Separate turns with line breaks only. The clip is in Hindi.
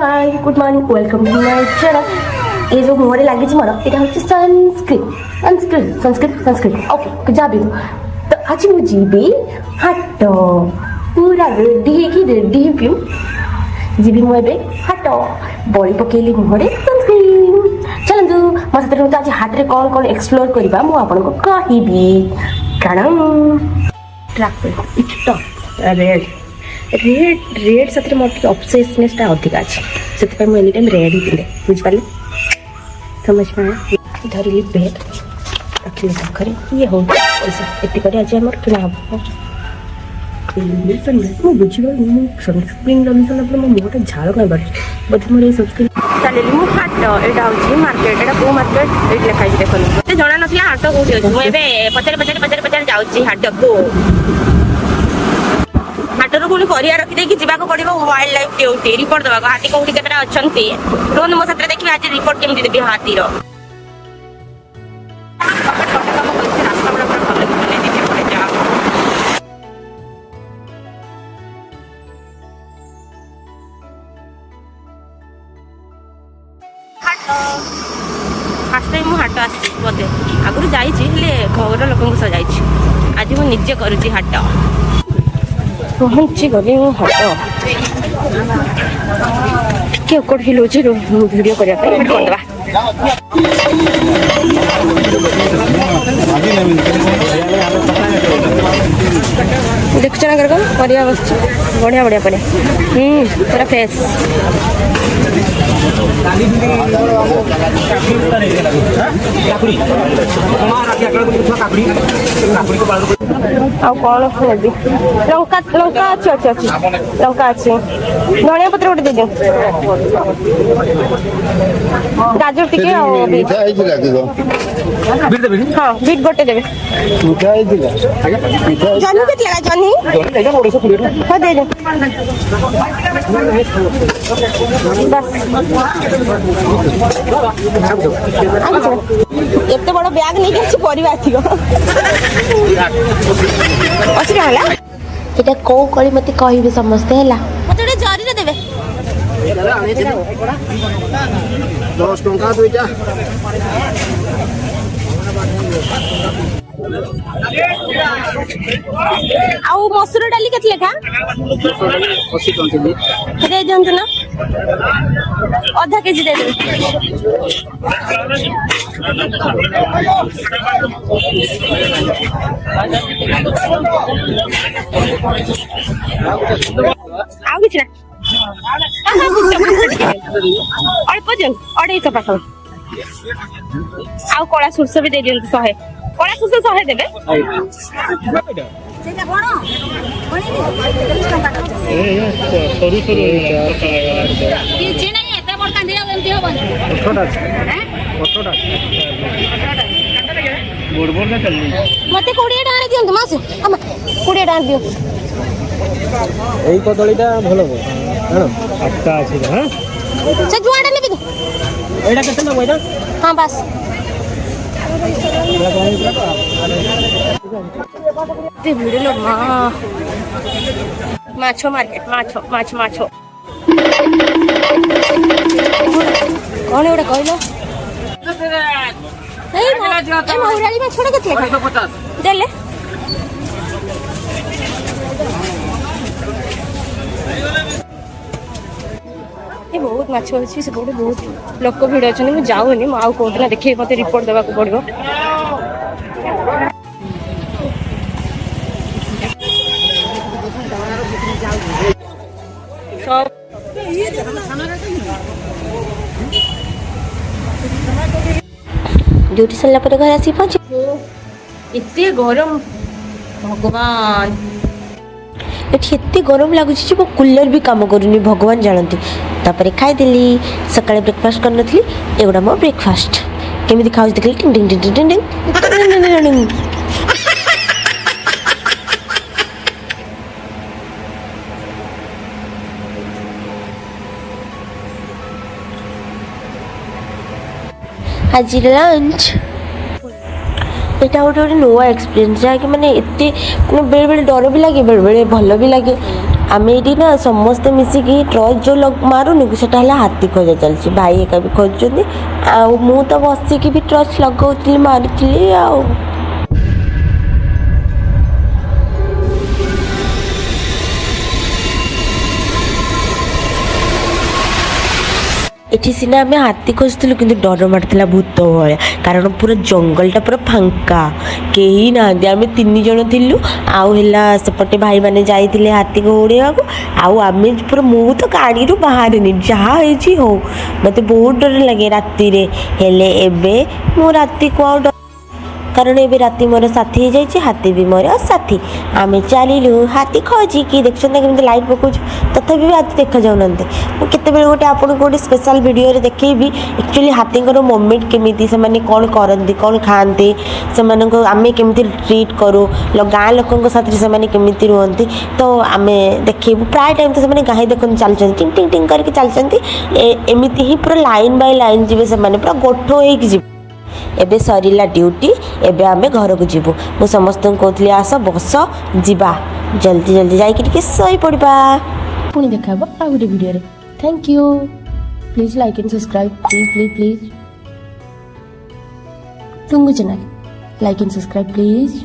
Hi good morning welcome to my channel. ये जो मुहरे लगी मोर ये हूँ sunscreen sunscreen sunscreen sunscreen okay जहाँ भी तो आज मुझे हाट पूरा रेडी जीवी मुझे हाट बड़ी पकेली मुहरे सनस्क्रीन चलतु मो सहित आज हाट में कौन कौन एक्सप्लोर करवा मुझे कहबी कारण ट्रैक रेड रेड रेड साथ मोर ऑब्सेसनेसटा अधिक अच्छे से मुझे टाइम रेड ही पिले बुझिपारे समझ में धरली बैग रखिली पाखे ये हो पैसा एति आज आम किना हम बुझे सनस्क्रीन लगे सारा मो मुहटा झाड़ कहीं बार बोधे मोर सनस्क्रीन चल हाट यहाँ हूँ मार्केट यहाँ कौ मार्केट ये लिखाई देख मत जना ना हाट कौटी अच्छे मुझे पचारे पचारे पचारे पचारे जाऊँगी हाट को हाटर पुणी परिया रखी जावाक पड़ो वाइल्ड लाइफ ड्यूटी रिपोर्ट देवा हाथी कौटी केतटा अच्छा रोहन मो साथ देखिए आज रिपोर्ट केमती देवी हाथीर फास्ट टाइम हाट आसे आगुरी जाइए घर लोक सह जाइए आज मुझे निजे करुँची हाट पहुँची गली हाट टे अकड़ फिल हो भिडियो करने करदे देखुच ना कौन परिया बस बढ़िया बढ़िया परिया पूरा फ्रेश कौन खेबी लंका लंका अच्छी अच्छी अच्छी लंका अच्छी धनिया पत्र गोटे दे गाजर टिके हाँ बीट गोटे देवे जनी के लगा जनी हाँ दे दे एत बड़ बैग नहीं कि परिवा आथिगो अछि रहला एटा को करी मते कहिबे समस्ते हैला मते एटा जरी रे देबे
10 टंका दुइटा
आउ मसूर डाली केत लेखा
80 टंका
दे दियंतु ना आधा केजी दे देबे आउ किछ ना अल्प जन 250 पाखा आउ कला सुरस भी दे दियंतु 100 कला सुरस 100 देबे सेटा कोन कोनी 40 टंका सरू सरू किछ नहीं एते बड़का दिया एमती होबन छोटा हैं छोटा बोड़ बोड़ ना चलनी मते 20 टाका दियंतु मास हम 20 टाका दियो
এই কদলীটা ভালো হবে জানো আটটা আছে হ্যাঁ
সে জুয়াটা নেবি
এটা কত নেব এটা
हां बस ते वीडियो मा माछो मार्केट माछो माछ माछो कौन एटा कहलो ए मौराली में छोड़ के 150 देले ये बहुत माछ अच्छी से बहुत लोक भिड़ अच्छे मुझे जाऊनी आउ कौन देखिए मत रिपोर्ट देवा पड़ो ड्यूटी सरला घर आसी पहुंचे इतने गरम भगवान एते गरम लगुच मो कूलर भी काम करूनी भगवान जानती तापर खाईदेली सका ब्रेकफास्ट कर नी एगुड़ा मो ब्रेकफास्ट केमी खाऊ देखिए टिंग टिंग टिंग टिंग टिंग आज लंच यहाँ गोटे गोटे नुआ एक्सपीरियंस जहाँकि मैंने एत बेले बेले डर भी लगे बेले बेले भल भी लगे आमे ये ना समस्ते मिसिकी ट्रच जो मारुनि कि सेटा हला हाथी खोजा चलछि भाई एका भी खोजुछन्ति आ मु तो बसिकी भी ट्रच लगौଥିଲି मारुଥିଲି आ एठी सिना आमे हाथी खोजुଥିଲୁ କିନ୍ତୁ डर मारथिला भूत भलिया कारण पूरा जंगलटा पूरा फांका केही नांदी आमे 3 जण थिलु आउ हेला सेपटे भाई माने जाइथिले हाथी को उड़ेबाकू आउ आमे पूरा मु तो गाड़ी रो बाहर नि जहा हेची हो मते बहुत डर लगे राती रे हेले एबे मु राती को आउ कारण एबे राती मोर साथी हो जाइए हाथी भी मोर साथी आमे चलिलु हाथी खोजी कि देखछन केमते लाइट पकोछ तथापि भी हाथी देखा जाउना केते बेले गोटे आपन गोटे स्पेशल वीडियो रे देखैबी एक्चुअली हाथी मोमेंट केमिति से माने कोन करंती कोन खांती से माने को आमे केमिति ट्रीट करू गाँ लोकन साथ से माने केमिति रहंती तो आमे देखैबू प्राय टाइम तो से माने गाही देखन चलचन टिंग टिंग टिंग करके चलचंती एमिति ही पूरा लाइन बाय लाइन जीवे से माने पूरा गोठो हेक जी एबे सरीला ड्यूटी एबे आमे घर को जीवु मु समस्त कहतली आस बस जीवा जल्दी जल्दी जाइके टिके सही पड़बा पुणी देखाबो आ गुटे वीडियो रे thank you please like and subscribe please please please तुंगु channel like and subscribe please.